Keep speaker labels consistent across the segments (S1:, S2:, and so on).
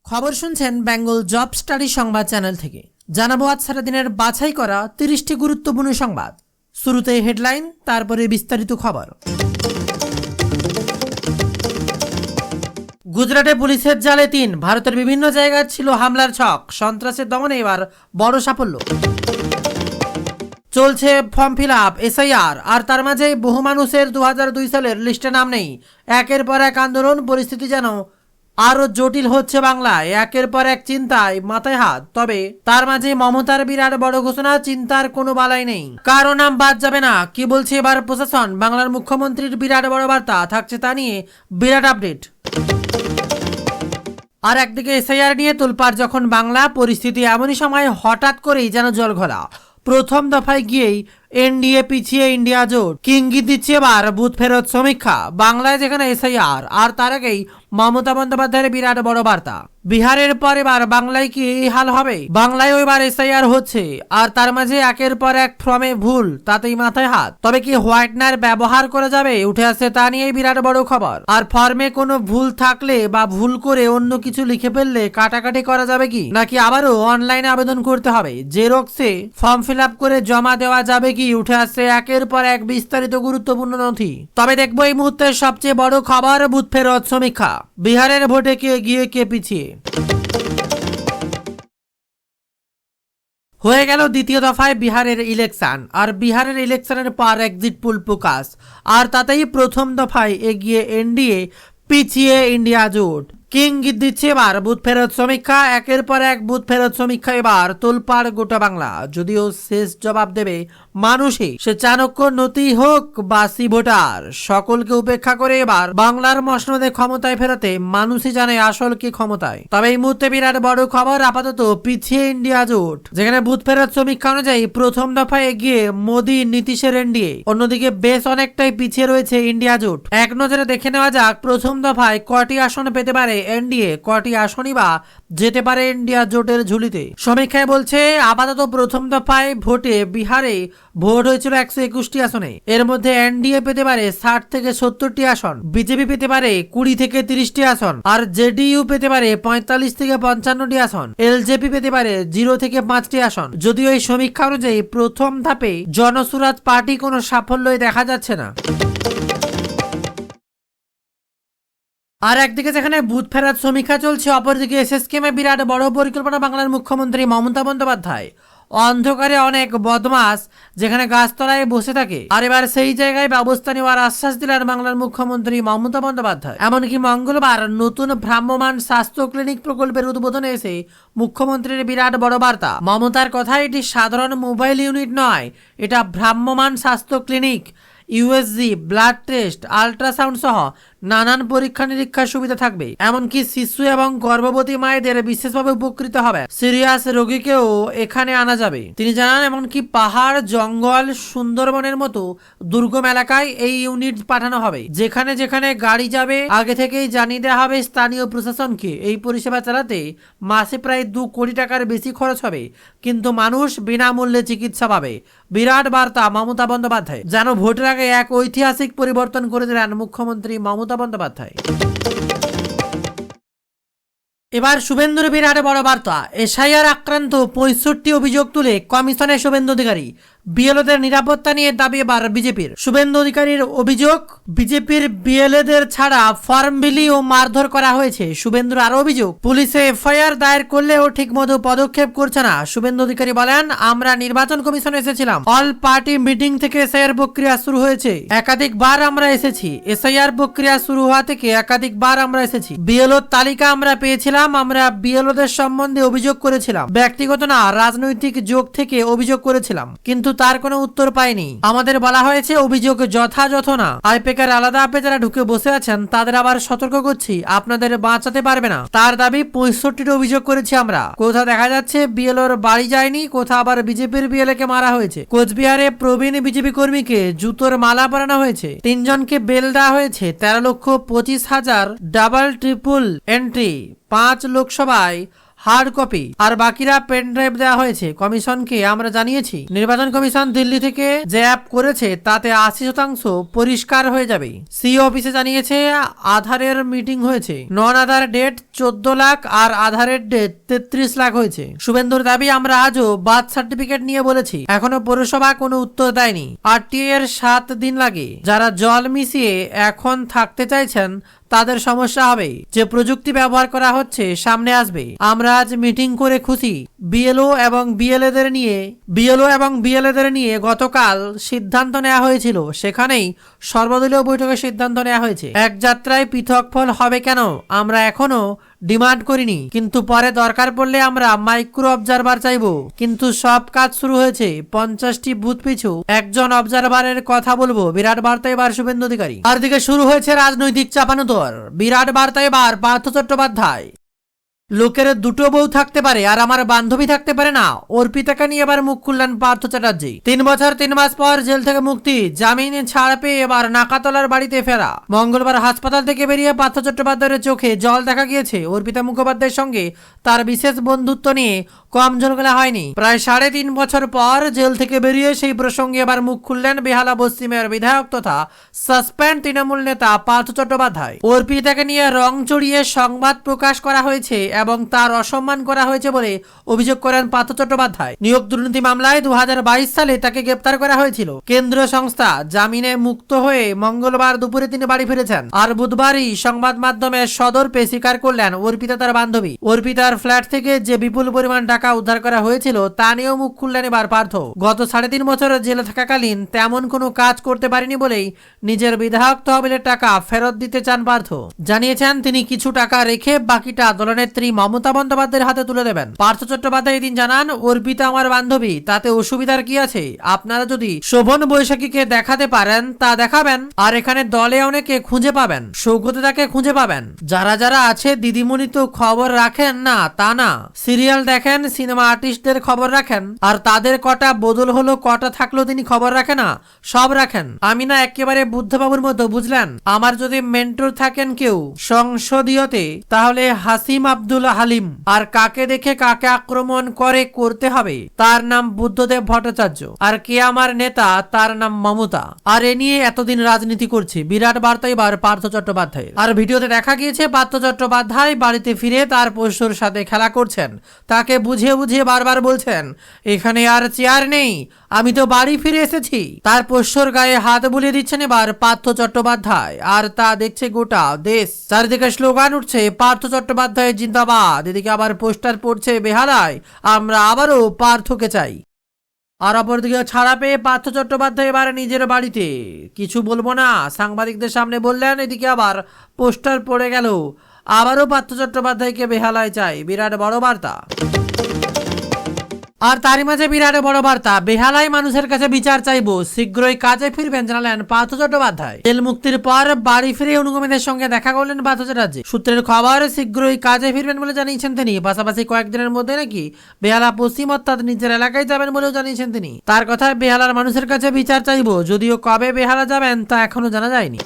S1: খবর শুনছেন Bengal job study সংবাদ চ্যানেল থেকে। জানাবো আজ সারাদিনের বাছাই করা 30টি গুরুত্বপূর্ণ সংবাদ। শুরুতে হেডলাইন, তারপরে বিস্তারিত খবর। গুজরাটে পুলিশের জালে 3। ভারতের বিভিন্ন জায়গায় ছিল হামলার ছক। সন্ত্রাসের দমনে এবার বড় সাফল্য। চলছে ফর্ম ফিল আপ, এসআইআর, আর তার মাঝে বহু মানুষের 2002 সালের লিস্টে নাম নেই। একের পর এক আন্দোলন, পরিস্থিতি যেন আরো জটিল হচ্ছে বাংলায়। একের পর এক চিন্তায় মাথায় হাত। তবে তার মাঝে মমতার বিরাট বড় ঘোষণা, চিন্তার কোনো বালাই নেই, কারো নাম বাদ যাবে না। কি বলছে এবার প্রশাসন? বাংলার মুখ্যমন্ত্রীর বিরাট বড় বার্তা থাকছে, তা নিয়ে বিরাট আপডেট। আর একদিকে এসআইআর নিয়ে তোলপাড় যখন বাংলা, পরিস্থিতি এমনই সময় হঠাৎ করেই যেন জলঘোলা। প্রথম দফায় গিয়েই এনডিএ পিছিয়ে ইন্ডিয়া জোট। কি ইঙ্গিত দিচ্ছে এবার বুথ ফেরত সমীক্ষা? বাংলায় যেখানে এসআইআর, আর তার আগেই মমতা বন্দ্যোপাধ্যায়ের বিরাট বড় বার্তা। বিহারের পর এবার বাংলায় কি এই হাল হবে? বাংলায় এবার এসআইআর হচ্ছে, আর তার মাঝে একের পর এক ফর্মে ভুল, তাতেই মাথায় হাত। তবে কি হোয়াইটনার ব্যবহার করা যাবে? উঠে আসছে তা নিয়েই বিরাট বড় খবর। আর ফর্মে কোনো ভুল থাকলে বা ভুল করে অন্য কিছু লিখে ফেললে কাটাকাটি করা যাবে কি, নাকি আবারও অনলাইনে আবেদন করতে হবে? জেরক্সে ফর্ম ফিল আপ করে জমা দেওয়া যাবে কি? উঠে আসছে একের পর এক বিস্তারিত গুরুত্বপূর্ণ নথি। তবে দেখবো এই মুহূর্তের সবচেয়ে বড় খবর, বুথ ফেরত সমীক্ষা। বিহারের ভোটে কে এগিয়ে কে পিছিয়ে। হয়ে গেল দ্বিতীয় দফায় বিহারের ইলেকশন, আর বিহারের ইলেকশনের পর এক্সিট পোল প্রকাশ, আর তাতেই প্রথম দফায় এগিয়ে এনডিএ, পিছিয়ে ইন্ডিয়া জোট। কি ইঙ্গিত দিচ্ছে এবার বুথ ফেরত সমীক্ষা? একের পর এক বুথ ফেরত সমীক্ষা, এবার তোলপাড় গোটা বাংলা। যদিও শেষ জবাব দেবে মানুষই, সে চাণক্য নতি হোক বা সি ভোটার, সকলকে উপেক্ষা করে এবার বাংলার মসনদে ক্ষমতায় ফেরাতে মানুষই জানে আসল কি ক্ষমতায়। তবে এই মুহূর্তে বিরাট বড় খবর, আপাতত পিছিয়ে ইন্ডিয়া জোট, যেখানে বুথ ফেরত সমীক্ষা অনুযায়ী প্রথম দফায় এগিয়ে মোদী নীতিশের এনডিএ, অন্যদিকে বেশ অনেকটাই পিছিয়ে রয়েছে ইন্ডিয়া জোট। এক নজরে দেখে নেওয়া যাক প্রথম দফায় কটি আসন পেতে পারে এনডিএ, কটি আসনই বা যেতে পারে ইন্ডিয়া জোটের ঝুলিতে। সমীক্ষায় বলছে আপাতত প্রথম দফায় ভোটে বিহারে ভোট হয়েছিল 121টি আসনে। এর মধ্যে এনডিএ পেতে পারে 60 থেকে 70টি আসন, বিজেপি পেতে পারে 20 থেকে 30টি আসন, আর জেডিইউ পেতে পারে 45 থেকে 55টি আসন, এলজেপি পেতে পারে 0 থেকে 5টি আসন। যদিও এই সমীক্ষা অনুযায়ী প্রথম ধাপে জনসুরাজ পার্টি কোনো সাফল্যই দেখা যাচ্ছে না। আর একদিকে যেখানে বুথ ফেরাত সমীক্ষা চলছে, অপরদিকে এসএসকেমে বিরাট বড় পরিকল্পনা বাংলার মুখ্যমন্ত্রী মমতা বন্দ্যোপাধ্যায়। অন্ধকারে অনেক বদমাস যেখানে গাছতলায় বসে থাকে, আর এবার সেই জায়গায় ব্যবস্থা নেওয়ার আশ্বাস দিলেন বাংলার মুখ্যমন্ত্রী মমতা বন্দ্যোপাধ্যায়। এমনকি মঙ্গলবার নতুন ভ্রাম্যমাণ স্বাস্থ্য ক্লিনিক প্রকল্পের উদ্বোধনে এসে মুখ্যমন্ত্রীর বিরাট বড় বার্তা। মমতার কথা, এটি সাধারণ মোবাইল ইউনিট নয়, এটা ভ্রাম্যমাণ স্বাস্থ্য clinic. USG, blood test, ultrasound সহ নানান পরীক্ষা নিরীক্ষার সুবিধা থাকবে। এমনকি শিশু এবং গর্ভবতী মায়েদের বিশেষভাবে উপকৃত হবে। সিরিয়াস রোগীকেও এখানে আনা যাবে, তিনি জানান। এমনকি পাহাড়, জঙ্গল, সুন্দরবনের মতো দুর্গম এলাকায় এই ইউনিট পাঠানো হবে। যেখানে যেখানে গাড়ি যাবে আগে থেকেই জানিয়ে দেওয়া হবে স্থানীয় প্রশাসনকে। এই পরিষেবা চালাতে মাসে প্রায় 2 কোটি টাকার বেশি খরচ হবে, কিন্তু মানুষ বিনামূল্যে চিকিৎসা পাবে। বিরাট বার্তা মমতা বন্দ্যোপাধ্যায়, যেন ভোটের আগে এক ঐতিহাসিক পরিবর্তন করে দিলেন মুখ্যমন্ত্রী মমতা বন্দ্যোপাধ্যায়। এবার শুভেন্দুর বিরাট বড় বার্তা। এসআইআর আক্রান্ত 65 অভিযোগ তুলে কমিশনে শুভেন্দু অধিকারী। বিএলওদের নিরাপত্তা নিয়ে দাবি এবার বিজেপির। শুভেন্দু অধিকারীর অভিযোগ, বিজেপির বিএলওদের ছাড়া ফর্ম বিলি ও মারধর করা হয়েছে। শুভেন্দুর আরো অভিযোগ, পুলিশে এফআইআর দায়ের করলেও ঠিকমতো পদক্ষেপ করছে না। শুভেন্দু অধিকারী বলেন, আমরা নির্বাচন কমিশনে এসেছিলাম, অল পার্টি মিটিং থেকে এসআইআর প্রক্রিয়া শুরু হয়েছে, একাধিকবার আমরা এসেছি। এসআইআর প্রক্রিয়া শুরু হওয়া থেকে একাধিকবার আমরা এসেছি। বিএলওর তালিকা আমরা পেয়েছিলাম, আমরা বিএলওদের সম্বন্ধে অভিযোগ করেছিলাম, ব্যক্তিগত না রাজনৈতিক যোগ থেকে অভিযোগ করেছিলাম, কিন্তু তার কোনো উত্তর পাইনি। আমাদের বলা হয়েছে অভিযোগ যথাযথ না। আইপেকার আলাদা আপে যারা ঢুকে বসে আছেন তাদের আবার সতর্ক করছি, আপনাদের বাঁচাতে পারবে না। তার দাবি 65টি অভিযোগ করেছি আমরা। কোথাও দেখা যাচ্ছে বিএলওর বাড়ি যায়নি, কোথাও আবার বিজেপির বিএলএ কে মারা হয়েছে। কোচবিহারে প্রবীণ বিজেপি কর্মীকে জুতোর মালা পরানো হয়েছে। 3 জনকে বেল দেওয়া হয়েছে। 13,25,000 ডাবল ট্রিপল এন্ট্রি। 5 লোকসভায় হার্ড কপি, আর বাকিরা পেন ড্রাইভ দেওয়া হয়েছে কমিশনকে। আমরা জানিয়েছি নির্বাচন কমিশন দিল্লি থেকে যে অ্যাপ করেছে তাতে 80% পরিষ্কার হয়ে যাবে। সিও অফিসে জানিয়েছে আধারের মিটিং হয়েছে, নন আধার ডেট 14 লাখ আর আধারের ডেট 33 লাখ হয়েছে। শুভেন্দুর দাবি, আমরা আজও বার্থ সার্টিফিকেট নিয়ে বলেছি, এখনো পৌরসভা কোনো উত্তর দেয়নি। আরটিআই এর 7 দিন লাগে। যারা জল মিশিয়ে এখন থাকতে চাইছেন তাদের সমস্যা হবে। যে প্রযুক্তি ব্যবহার করা হচ্ছে সামনে আসবে। আমরা আজ মিটিং করে খুশি। বিএলও এবং বিএলএদের নিয়ে গতকাল সিদ্ধান্ত নেওয়া হয়েছিল, সেখানেই সর্বদলীয় বৈঠকে সিদ্ধান্ত নেওয়া হয়েছে। এক যাত্রায় পৃথক ফল হবে কেন আমরা এখনো ডিমান্ড করিনি, কিন্তু পরে দরকার পড়লে আমরা মাইক্রো অবজারভার চাইবো। কিন্তু সব কাজ শুরু হয়েছে, 50টি বুথ পিছু একজন অবজারভারের কথা বলবো। বিরাট বার্তা এবার শুভেন্দু অধিকারী। আর দিকে শুরু হয়েছে রাজনৈতিক চাপানোতর। বিরাট বার্তা এবার পার্থ চট্টোপাধ্যায়। লোকের দুটো বউ থাকতে পারে আর আমার বান্ধবী থাকতে পারে না, অর্পিতাকে নিয়ে এবার মুখ খুললেন পার্থ চ্যাটার্জি। 3 বছর 3 মাস পর জেল থেকে মুক্তি, জামিনে ছাড় পেয়ে এবার নাকাতলার বাড়িতে ফেরা। মঙ্গলবার হাসপাতাল থেকে বেরিয়ে পার্থ চট্টোপাধ্যায়ের চোখে জল দেখা গিয়েছে। অর্পিতা মুখোপাধ্যায়ের সঙ্গে তার বিশেষ বন্ধুত্ব নিয়ে কম ঝোলমেলা হয়নি। প্রায় 3.5 বছর পর জেল থেকে বেরিয়ে সেই প্রসঙ্গে এবার মুখ খুললেন বেহালা পশ্চিমের বিধায়ক তথা সাসপেন্ড তৃণমূল নেতা পার্থ চট্টোপাধ্যায়। অর্পিতাকে নিয়ে রং চড়িয়ে সংবাদ প্রকাশ করা হয়েছে এবং তার অসম্মান করা হয়েছে বলে অভিযোগ করেন পার্থ চট্টোপাধ্যায়। নিয়োগ দুর্নীতি মামলায় 2022 সালে তাকে গ্রেপ্তার করা হয়েছিল। কেন্দ্রীয় সংস্থা জামিনে মুক্ত হয়ে মঙ্গলবার দুপুরে তিনি বাড়ি ফিরেছেন। আর বুধবারই সংবাদ মাধ্যমের সদর্পে স্বীকার করলেন অর্পিতা তার বান্ধবী। অর্পিতার ফ্ল্যাট থেকে যে বিপুল পরিমাণ টাকা উদ্ধার করা হয়েছিল তা নিয়েও মুখ খুললেন এবার পার্থ। গত 3.5 বছর জেলে থাকাকালীন তেমন কোনো কাজ করতে পারেনি বলেই নিজের বিধায়ক তহবিলের টাকা ফেরত দিতে চান পার্থ। জানিয়েছেন তিনি কিছু টাকা রেখে বাকিটা দলনেত্রী মমতা বন্দ্যোপাধ্যায়ের হাতে তুলে দেবেন। পার্থ চট্টোপাধ্যায় এদিন জানান, অর্পিতা আমার বান্ধবী, তাতে অসুবিধার কি আছে? আপনারা যদি শোভন বৈশাখীকে দেখাতে পারেন তা দেখাবেন, আর এখানে দলে অনেকে খুঁজে পাবেন, সৌগতদাকে খুঁজে পাবেন। যারা যারা আছে দিদিমণি তো খবর রাখেন না তা না, সিরিয়াল দেখেন, সিনেমা আর্টিস্টদের খবর রাখেন, আর তাদের কটা বদল হলো কটা থাকলো তিনি খবর রাখেন না, সব রাখেন। আমি না একেবারে বুদ্ধবাবুর মতো, বুঝলেন? আমার যদি মেন্টর থাকেন কেউ সংসদীয়তে তাহলে হাসিম আব্দুল হালিম, আর কাকে দেখে কাকে আক্রমণ করতে হবে তার নাম বুদ্ধদেব ভট্টাচার্য, আর কে আমার নেতা তার নাম মমতা। আর এ নিয়ে এতদিন রাজনীতি করছে। বিরাট বার্তা এবার পার্থ চট্টোপাধ্যায়। আর ভিডিওতে দেখা গিয়েছে পার্থ চট্টোপাধ্যায় বাড়িতে ফিরে তার পোষ্যর সাথে খেলা করছেন। তাকে বুঝিয়ে বুঝিয়ে বারবার বলছেন, এখানে আর চেয়ার নেই, আমি তো বাড়ি ফিরে এসেছি। তার পোষ্যর গায়ে হাত বুলিয়ে দিচ্ছেন এবার পার্থ চট্টোপাধ্যায়, আর তা দেখছে গোটা দেশ। চারিদিকে স্লোগান উঠছে পার্থ চট্টোপাধ্যায় জিন্দাবাদ। এদিকে আবার পোস্টার পড়ছে বেহালায়, আমরা আবারও পার্থকে চাই। আর অপরদিকে ছাড়া পেয়ে পার্থ চট্টোপাধ্যায় এবার নিজের বাড়িতে। কিছু বলবো না, সাংবাদিকদের সামনে বললেন। এদিকে আবার পোস্টার পড়ে গেল, আবারও পার্থ চট্টোপাধ্যায়কে বেহালায় চাই। বিরাট বড় বার্তা। আর তারই মাঝে বিরাট বড় বার্তা, বেহালায় মানুষের কাছে বিচার চাইবো, শীঘ্রই কাজে ফিরবেন জানালেন পার্থ চট্টোপাধ্যায়। জেল মুক্তির পর বাড়ি ফিরে অনুগামীদের সঙ্গে দেখা করলেন পার্থ চ্যাটার্জি। সূত্রের খবর, শীঘ্রই কাজে ফিরবেন বলে জানিয়েছেন তিনি। পাশাপাশি কয়েকদিনের মধ্যে নাকি বেহালা পশ্চিম অর্থাৎ নিজের এলাকায় যাবেন বলেও জানিয়েছেন তিনি। তার কথায় বেহালার মানুষের কাছে বিচার চাইবো, যদিও কবে বেহালা যাবেন তা এখনো জানা যায়নি।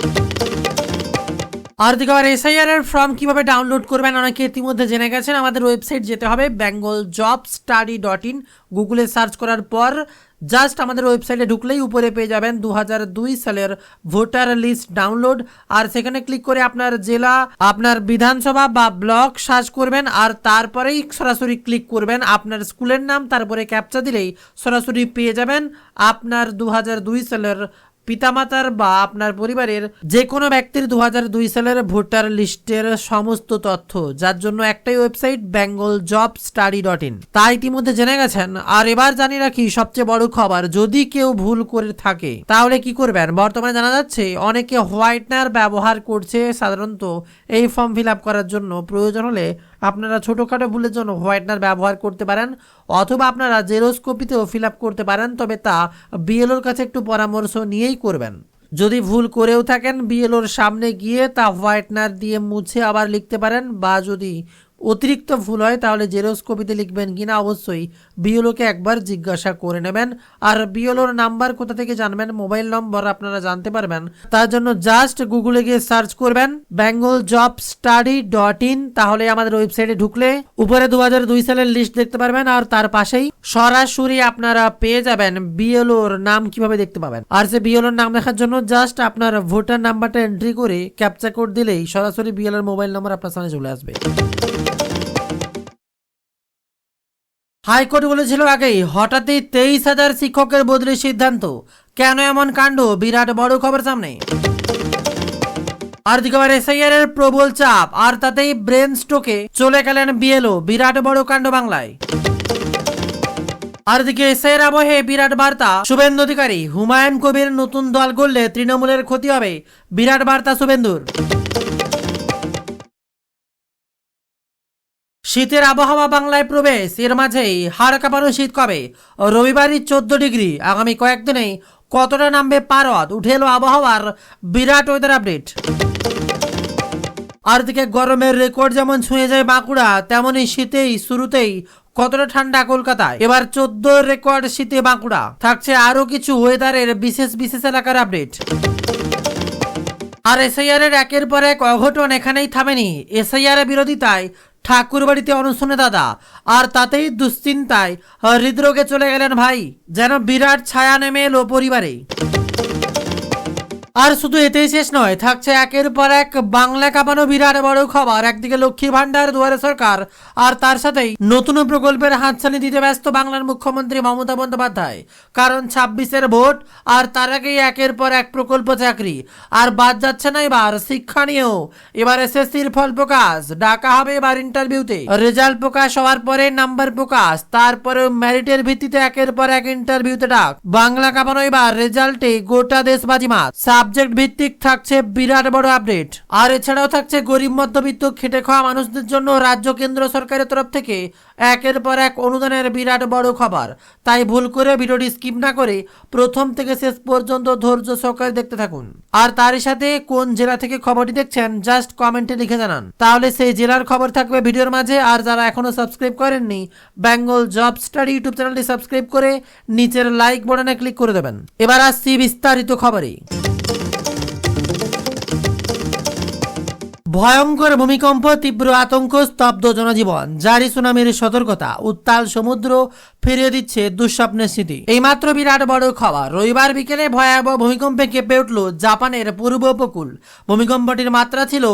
S1: আর দিকে আবার এসআইআর এর ফর্ম কিভাবে ডাউনলোড করবেন অনেকে ইতিমধ্যে জেনে গেছেন। আমাদের ওয়েবসাইট যেতে হবে bengaljobstudy.in। গুগলে সার্চ করার পর জাস্ট আমাদের ওয়েবসাইটে ঢুকলেই উপরে পেয়ে যাবেন 2002 সালের ভোটার লিস্ট ডাউনলোড। আর সেখানে ক্লিক করে আপনার জেলা, আপনার বিধানসভা বা ব্লক সার্চ করবেন, আর তারপরেই সরাসরি ক্লিক করবেন আপনার স্কুলের নাম, তারপরে ক্যাপচা দিলেই সরাসরি পেয়ে যাবেন আপনার 2002 সালের পিতামাতার বা আপনার পরিবারের যে কোনো ব্যক্তির 2002 সালের ভোটার লিস্টের সমস্ত তথ্য, যার জন্য একটাই ওয়েবসাইট bengaljobstudy.in। তা ইতিমধ্যে জেনে গেছেন। আর এবার জানি রাখি সবচেয়ে বড় খবর, যদি কেউ ভুল করে থাকে তাহলে কি করবেন। বর্তমানে জানা যাচ্ছে অনেকে হোয়াইটনার ব্যবহার করছে সাধারণত এই ফর্ম ফিল আপ করার জন্য। প্রয়োজন হলে আপনারা ছোটোখাটো ভুলের জন্য হোয়াইটনার ব্যবহার করতে পারেন, অথবা আপনারা জেরক্স কপিতেও ফিল আপ করতে পারেন, তবে তা বিএলওর কাছে একটু পরামর্শ নিয়েই করবেন। যদি ভুল করেও থাকেন বিএলওর সামনে গিয়ে তা হোয়াইটনার দিয়ে মুছে আবার লিখতে পারেন, বা যদি অতিরিক্ত ভুল হয় তাহলে জেরক্স কপিতে লিখবেন কিনা অবশ্যই বিএলওকে একবার জিজ্ঞাসা করে নেবেন। আর বিএলওর নাম্বার কোথা থেকে জানবেন, মোবাইল নম্বর আপনারা জানতে পারবেন। তার জন্য জাস্ট গুগলে গিয়ে সার্চ করবেন bengalJobStudy.in, তাহলে আমাদের ওয়েবসাইটে ঢুকলে উপরে 2002 সালের লিস্ট দেখতে পারবেন আর তার পাশেই সরাসরি আপনারা পেয়ে যাবেন বিএলওর নাম কিভাবে দেখতে পাবেন। আর সে বিএলওর নাম দেখার জন্য জাস্ট আপনার ভোটার নাম্বারটা এন্ট্রি করে ক্যাপচা কোড দিলেই সরাসরি বিএলওর মোবাইল নম্বর আপনার সামনে চলে আসবে। হাইকোর্ট বলেছিল আগেই হঠাৎই 23,000 শিক্ষকের বদলির সিদ্ধান্ত, কেন এমন কাণ্ড, বিরাট বড় খবর সামনে। আর দিকে এসআইআর এর প্রবল চাপ আর তাতেই ব্রেন স্ট্রোকে চলে গেলেন বিএলও, বিরাট বড় কাণ্ড বাংলায়। আর দিকে এসআইআর আবহে বিরাট বার্তা শুভেন্দু অধিকারী, হুমায়ুন কবির নতুন দল গড়লে তৃণমূলের ক্ষতি হবে, বিরাট বার্তা শুভেন্দুর। শীতের আবহাওয়া বাংলায় প্রবেশ, এর মাঝেই হাড় কাঁপানো শীত কবে, রবিবারই 14 ডিগ্রি, আগামী কয়েকদিনেই কতটা নামবে পারদ, উঠে এলো আবহাওয়ার বিরাট ওয়েদার আপডেট। আর দিকে গরমের রেকর্ড যেমন ছুঁয়ে যায় বাঁকুড়া, তেমনই শীতেই শুরুতেই কতটা ঠান্ডা কলকাতায়, এবার 14 রেকর্ড শীতে বাঁকুড়া। থাকছে আরো কিছু ওয়েদারের বিশেষ বিশেষ এলাকার আপডেট। আর এসআইআর এর একের পর এক অঘটন এখানেই থামেনি, এসআইআর বিরোধিতায় ঠাকুর বাড়িতে অনশনে দাদা, আর তাতেই দুশ্চিন্তায় হৃদরোগে চলে গেলেন ভাই, যেন বিরাট ছায়া নেমে এলো পরিবারে। আর শুধু এতেই শেষ নয়, থাকছে একের পর এক বাংলা কাঁপানো বিরাট বড় খবর। একদিকে লক্ষ্মীর ভান্ডার দুয়ারে সরকার, আর তার সাথেই নতুন প্রকল্পের হাতছানি দিতে ব্যস্ত বাংলার মুখ্যমন্ত্রী মমতা বন্দ্যোপাধ্যায়, কারণ 26-এর ভোট আর তার আগেই একের পর এক প্রকল্প চাকরি। আর বাদ যাচ্ছে না এবার শিক্ষা নিয়েও, এবার এসএসসির ফল প্রকাশ, ডাকা হবে এবার ইন্টারভিউতে, রেজাল্ট প্রকাশ হওয়ার পরে নাম্বার প্রকাশ, তারপরে মেরিটের ভিত্তিতে একের পর এক ইন্টারভিউতে ডাক। বাংলা কাঁপানো এবার রেজাল্টে গোটা দেশ বাজিমাত, সাবজেক্ট ভিত্তিক থাকছে বিরাট বড় আপডেট। আর এছাড়াও থাকছে গরিব মধ্যবিত্ত খেটে খাওয়া মানুষদের জন্য রাজ্য কেন্দ্র সরকারের তরফ থেকে একের পর এক অনুদানের বিরাট বড় খবর। তাই ভুল করে ভিডিওটি স্কিপ না করে প্রথম থেকে শেষ পর্যন্ত ধৈর্য সহকারে দেখতে থাকুন। আর তারই সাথে কোন জেলা থেকে খবরটি দেখছেন জাস্ট কমেন্টে লিখে জানান, তাহলে সেই জেলার খবর থাকবে ভিডিওর মাঝে। আর যারা এখনো সাবস্ক্রাইব করেননি বেঙ্গল জব স্টাডি ইউটিউব চ্যানেলটি সাবস্ক্রাইব করে নিচের লাইক বাটনে ক্লিক করে দেবেন। এবার আসছি বিস্তারিত খবরে। ভয়ঙ্কর ভূমিকম্প, তীব্র আতঙ্ক, স্তব্ধ জনজীবন, জারি সুনামির সতর্কতা, উত্তাল সমুদ্র ফিরিয়ে দিচ্ছে দুঃস্বপ্নের স্মৃতি। এইমাত্র বিরাট বড় খবর, রবিবার বিকেলে ভয়াবহ ভূমিকম্পে কেঁপে উঠল জাপানের পূর্ব উপকূল। ভূমিকম্পটির মাত্রা ছিল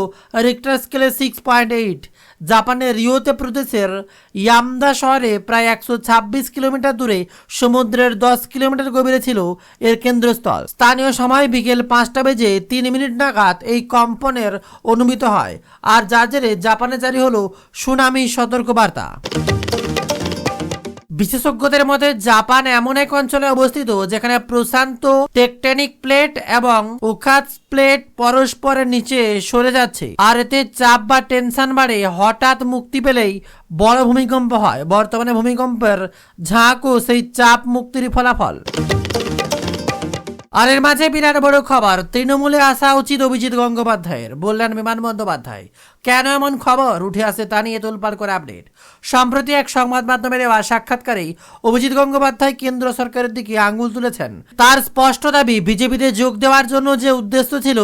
S1: রিক্টার স্কেলে 6.8। জাপানের রিওতে প্রদেশের ইয়ামদা শহরে প্রায় 126 কিলোমিটার দূরে সমুদ্রের 10 কিলোমিটার গভীরে ছিল এর কেন্দ্রস্থল। স্থানীয় সময় বিকেল 5:03 নাগাদ এই কম্পনের অনুমিত হয়, আর যার জেরে জাপানে জারি হলো সুনামি সতর্কবার্তা। বিশেষজ্ঞদের মতে জাপান এমন এক অঞ্চলে অবস্থিত যেখানে প্রশান্ত টেকটনিক প্লেট এবং উখাত প্লেট পরস্পরের নিচে সরে যাচ্ছে, আর এতে চাপ বা টেনশন বাড়ে। হঠাৎ মুক্তি পেলেই বড় ভূমিকম্প হয়। বর্তমানে ভূমিকম্পের ঝাঁকও সেই চাপ মুক্তির ফলাফল। আর এর মাঝে বিরাট বড় খবর, তৃণমূলে আসা উচিত অভিজিৎ গঙ্গোপাধ্যায়ের, বললেন বিমান বন্দ্যোপাধ্যায়। কেন এমন খবর উঠে আসে তা নিয়ে তোলপাড় করে আপডেট। সম্প্রতি এক সংবাদ মাধ্যমে দেওয়া সাক্ষাৎকারেই অভিজিৎ গঙ্গোপাধ্যায় কেন্দ্র সরকারের দিকে আঙুল তুলেছেন। তার স্পষ্ট দাবি, বিজেপিতে যোগ দেওয়ার জন্য যে উদ্দেশ্য ছিল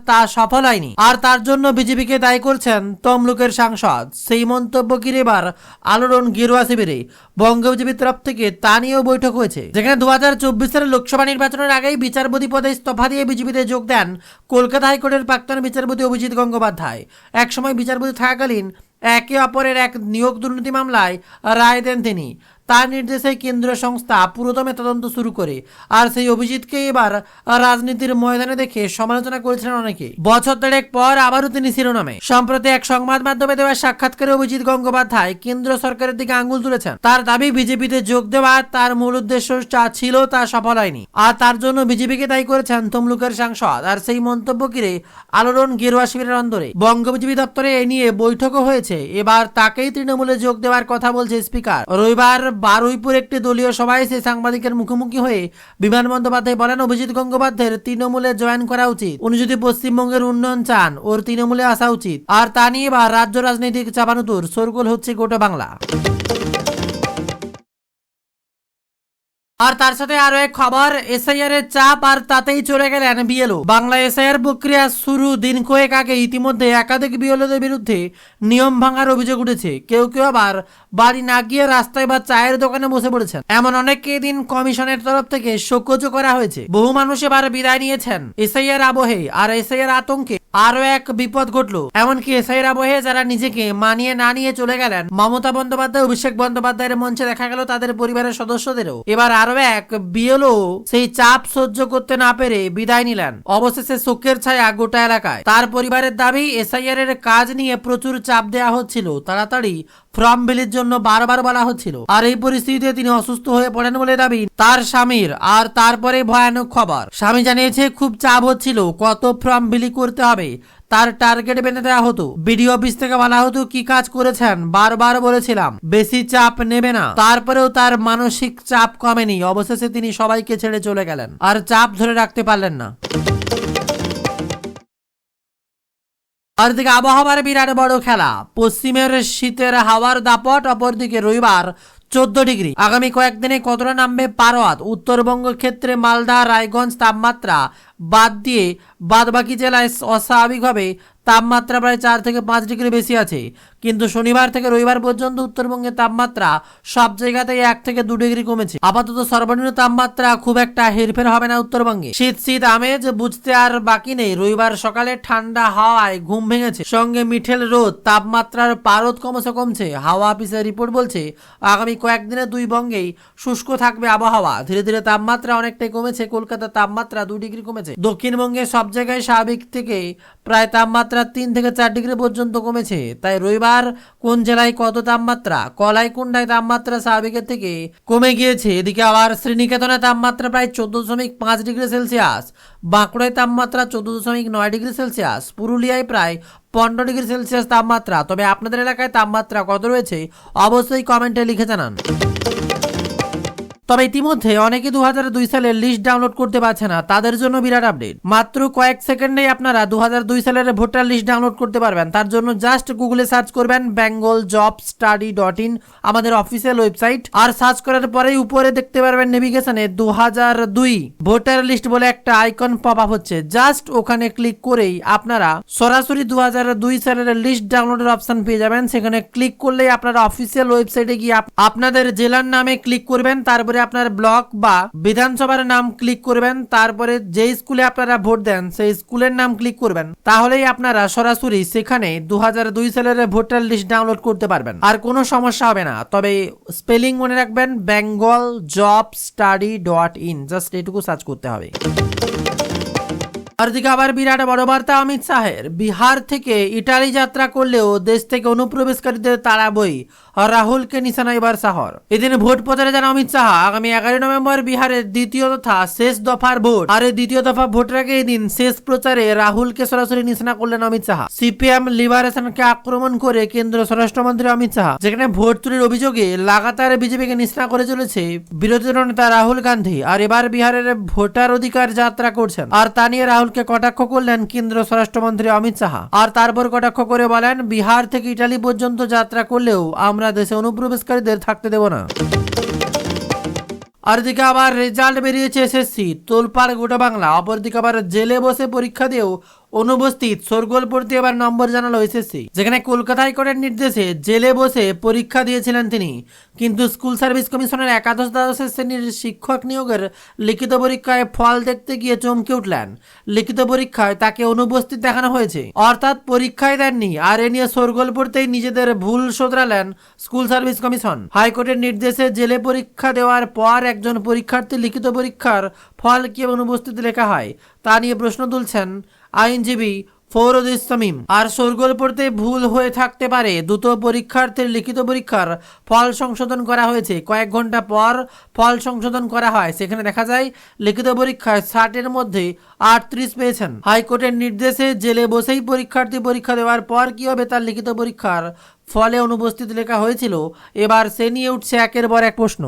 S1: তা সফল হয়নি, আর তার জন্য বিজেপিকে দায়ী করছেন তমলুকের সাংসদ। সেই মন্তব্য ঘিরে এবার আলোড়ন গেরুয়া শিবিরে বঙ্গবিজেপির তরফ থেকে তা নিয়েও বৈঠক হয়েছে, যেখানে 2024 লোকসভা নির্বাচনের আগেই বিচারপতি পদে ইস্তফা দিয়ে বিজেপিতে যোগ দেন কলকাতা হাইকোর্টের প্রাক্তন বিচারপতি অভিজিৎ গঙ্গোপাধ্যায়। একসময় বিচারপতি থাকাকালীন একে অপরের এক নিয়োগ দুর্নীতি মামলায় রায় দেন তিনি। তার নির্দেশে কেন্দ্রীয় সংস্থা পুরোদমে তদন্ত শুরু করে, আর সেই অভিজিৎকে এবার রাজনীতির ময়দানে দেখে সমালোচনা করেছিলেন অনেকে। বছর দেড়েক পর আবারও তিনি শিরোনামে। সম্প্রতি এক সংবাদ মাধ্যমে দেওয়া সাক্ষাৎকারে অভিজিৎ গঙ্গোপাধ্যায় কেন্দ্র সরকারের দিকে আঙুল তুলেছেন। তার দাবি, বিজেপিতে যোগ দেওয়া তার মূল উদ্দেশ্য ছিল তা সফল হয়নি, আর তার জন্য বিজেপিকে দায়ী করেছেন তমলুকের সাংসদ। আর সেই মন্তব্য ঘিরে আলোড়ন গেরুয়া শিবিরের অন্দরে। বঙ্গবিজেপি দপ্তরে এ নিয়ে বৈঠকও হয়েছে। এবার তাকেই তৃণমূলে যোগ দেওয়ার কথা বলছে স্পিকার। রবিবার বারুইপুর একটি দলীয় সভায় সে সাংবাদিকের মুখোমুখি হয়ে বিমান বন্দ্যোপাধ্যায় বলেন, অভিজিৎ গঙ্গোপাধ্যায়ের তৃণমূলে জয়েন করা উচিত। উনি যদি পশ্চিমবঙ্গের উন্নয়ন চান ওর তৃণমূলে আসা উচিত। আর তা নিয়ে এবার রাজ্য রাজনৈতিক চাপানুতোর শোরগোল হচ্ছে গোটা বাংলা। আর তার সাথে আরো এক খবর, এসআইআর এর চাপ আর তাতেই চলে গেলেন বিএলও। বাংলা এসআইআর প্রক্রিয়া শুরু দিন কয়েক আগে ইতিমধ্যে একাধিক বিএলওদের বিরুদ্ধে নিয়ম ভাঙার অভিযোগ উঠেছে। কেউ কেউ আবার বাড়ি না গিয়ে রাস্তায় বা চায়ের দোকানে বসে পড়েছেন। এমন অনেককে দিন কমিশনের তরফ থেকে শোকজ করা হয়েছে। বহু মানুষ এবার বিদায় নিয়েছেন এসআইআর আবহে। আর এসআইআর আতঙ্কে আরো এক বিপদ ঘটলো। এমনকি এসআইআর আবহে যারা নিজেকে মানিয়ে না নিয়ে চলে গেলেন, মমতা বন্দ্যোপাধ্যায়, অভিষেক বন্দ্যোপাধ্যায়ের মঞ্চে দেখা গেল তাদের পরিবারের সদস্যদেরও। এবার আরো এক বিএলও সেই চাপ সহ্য করতে না পেরে বিদায় নিলেন। অবশেষে শোকের ছায়া গোটা এলাকায়। তার পরিবারের দাবি, এসআইআর এর কাজ নিয়ে প্রচুর চাপ দেওয়া হচ্ছিল, তাড়াতাড়ি ফর্ম বিলির জন্য বারবার বলা হচ্ছিল। আর এই পরিস্থিতিতে তিনি অসুস্থ হয়ে পড়েন বলে দাবি তার স্বামীর। আর তারপরে ভয়ানক খবর, স্বামী জানিয়েছে খুব চাপ হচ্ছিল, কত ফর্ম বিলি করতে হবে তার টার্গেট বেঁধে দেওয়া হতো। বিডিও অফিস থেকে বলা হতো কি কাজ করেছেন, বারবার বলেছিলাম বেশি চাপ নেবে না। তারপরেও তার মানসিক চাপ কমেনি। অবশেষে তিনি সবাইকে ছেড়ে চলে গেলেন আর চাপ ধরে রাখতে পারলেন না। আর দিকে আবহাওয়ার বিরাট বড় খেলা, পশ্চিমের শীতের হাওয়ার দাপট, অপরদিকে রবিবার 14 ডিগ্রি। আগামী কয়েকদিনে কতটা নামবে পারদ? উত্তরবঙ্গ ক্ষেত্রে মালদা, রায়গঞ্জ তাপমাত্রা বাদ দিয়ে বাদবাকি জেলায় অস্বাভাবিকভাবে তাপমাত্রা প্রায় 4 থেকে 5 ডিগ্রি বেশি আছে। কিন্তু শনিবার থেকে রবিবার পর্যন্ত উত্তরবঙ্গের তাপমাত্রা সব জায়গাতেই 1 থেকে 2 ডিগ্রি কমেছে। আপাতত সর্বনিম্ন তাপমাত্রা খুব একটা হেরফের হবে না উত্তরবঙ্গে। শীত শীত আমেজ বুঝতে আর বাকি নেই। রবিবার সকালে ঠান্ডা হাওয়ায় ঘুম ভেঙেছে, সঙ্গে মিঠেল রোদ। তাপমাত্রার পারদ ক্রমশ কমছে। হাওয়া অফিসের রিপোর্ট বলছে আগামী কয়েকদিনে দুই বঙ্গেই শুষ্ক থাকবে আবহাওয়া। ধীরে ধীরে তাপমাত্রা অনেকটাই কমেছে। কলকাতার তাপমাত্রা 2 ডিগ্রি কমেছে। দক্ষিণবঙ্গে সব জায়গায় স্বাভাবিক থেকে প্রায় তাপমাত্রা 3 থেকে 4 ডিগ্রি পর্যন্ত কমেছে। তাই রবিবার কোন জেলায় কত তাপমাত্রা? কলাইকুণ্ডায় তাপমাত্রা স্বাভাবিকের থেকে কমে গিয়েছে। এদিকে আবার শ্রীনিকেতনে তাপমাত্রা প্রায় 14.5 ডিগ্রি সেলসিয়াস, বাঁকুড়ায় তাপমাত্রা 14.9 ডিগ্রি সেলসিয়াস, পুরুলিয়ায় প্রায় 15 ডিগ্রি সেলসিয়াস তাপমাত্রা। তবে আপনাদের এলাকায় তাপমাত্রা কত রয়েছে অবশ্যই কমেন্টে লিখে জানান। তবে ইতিমধ্যে অনেকে 2002 সালের লিস্ট ডাউনলোড করতে পারছে না, তাদের জন্য বিরাট আপডেট। মাত্র কয়েক সেকেন্ডেই আপনারা 2002 সালের ভোটার লিস্ট ডাউনলোড করতে পারবেন। তার জন্য জাস্ট গুগলে সার্চ করবেন bengaljobstudy.in, আমাদের অফিসিয়াল ওয়েবসাইট। আর সার্চ করার পরেই উপরে দেখতে পারবেন নেভিগেশনে 2002 ভোটার লিস্ট বলে একটা আইকন পপ আপ হচ্ছে। জাস্ট ওখানে ক্লিক করেই আপনারা সরাসরি 2002 সালের লিস্ট ডাউনলোডের অপশন পেয়ে যাবেন। সেখানে ক্লিক করলেই আপনারা অফিসিয়াল ওয়েবসাইটে গিয়ে আপনাদের জেলার নামে ক্লিক করবেন, তারপরে আপনার ব্লক বা বিধানসভার নাম ক্লিক করবেন, তারপরে যে স্কুলে আপনারা ভোট দেন সেই স্কুলের নাম ক্লিক করবেন। তাহলেই আপনারা সরাসরি সেখানে 2002 সালের ভোটার লিস্ট ডাউনলোড করতে পারবেন। আর কোনো সমস্যা হবে না। তবে স্পেলিং মনে রাখবেন, bengaljobstudy.in, জাস্ট এটুকু সার্চ করতে হবে। আর দিকে আবার বিরাট বড় বার্তা অমিত শাহের। বিহার থেকে ইটালি যাত্রা করলেও দেশ থেকে অনুপ্রবেশকারীদের তাড়াবই, রাহুলকে নিশানা এবার শাহর। এদিন ভোট প্রচারে যান অমিত শাহ। আগামী 11 নভেম্বর বিহারের দ্বিতীয় তথা শেষ দফার ভোট। আর এই দ্বিতীয় দফা ভোটের আগে এদিন শেষ প্রচারে রাহুলকে সরাসরি নিশানা করলেন অমিত শাহ। সিপিএম লিবারেশনকে আক্রমণ করে কেন্দ্রীয় স্বরাষ্ট্রমন্ত্রী অমিত শাহ, যেখানে ভোট চুরির অভিযোগে লাগাতার বিজেপিকে নিশানা করে চলেছে বিরোধী নেতা রাহুল গান্ধী। আর এবার বিহারের ভোটার অধিকার যাত্রা করছেন। আর তা নিয়ে রাহুলকে কটাক্ষ করলেন কেন্দ্রীয় স্বরাষ্ট্রমন্ত্রী অমিত শাহ। আর তারপর কটাক্ষ করে বলেন, বিহার থেকে ইটালি পর্যন্ত যাত্রা করলেও আমরা দেশে অনুপ্রবেশকারীদের থাকতে দেব না। আর দিকে আবার রেজাল্ট বেরিয়েছে এসএসসি, তোলপাড় গোটা বাংলা। অপরদিকে আবার জেলে বসে পরীক্ষা দিয়েও অনুপস্থিত, শোরগোল পড়তে এবার নম্বর জানালো এসএসসি। যেখানে কলকাতা হাইকোর্টের নির্দেশে জেলে বসে পরীক্ষা দিয়েছিলেন তিনি, কিন্তু স্কুল সার্ভিস কমিশনের একাদশ দ্বাদশ শ্রেণীর শিক্ষক নিয়োগের লিখিত পরীক্ষায় ফল দেখতে গিয়ে চমকে উঠলেন। লিখিত পরীক্ষায় তাকে অনুপস্থিত দেখানো হয়েছে, অর্থাৎ পরীক্ষায় দেননি। আর এ নিয়ে শোরগোল পড়তেই নিজেদের ভুল শোধরালেন স্কুল সার্ভিস কমিশন। হাইকোর্টের নির্দেশে জেলে পরীক্ষা দেওয়ার পর একজন পরীক্ষার্থী লিখিত পরীক্ষার ফল কি অনুপস্থিত লেখা হয় তা নিয়ে প্রশ্ন তুলছেন আইনজীবী ফরদিস তামিম। আর শোরগোল পড়তে ভুল হয়ে থাকতে পারে, দুটো পরীক্ষার্থীর লিখিত পরীক্ষার ফল সংশোধন করা হয়েছে। কয়েক ঘন্টা পর ফল সংশোধন করা হয়, সেখানে দেখা যায় লিখিত পরীক্ষায় 60-এর মধ্যে 38 পেয়েছেন। হাইকোর্টের নির্দেশে জেলে বসেই পরীক্ষার্থী পরীক্ষা দেওয়ার পর কি হবে তার লিখিত পরীক্ষার ফলে অনুপস্থিত লেখা হয়েছিল। এবার সে নিয়ে উঠছে একের পর এক প্রশ্ন।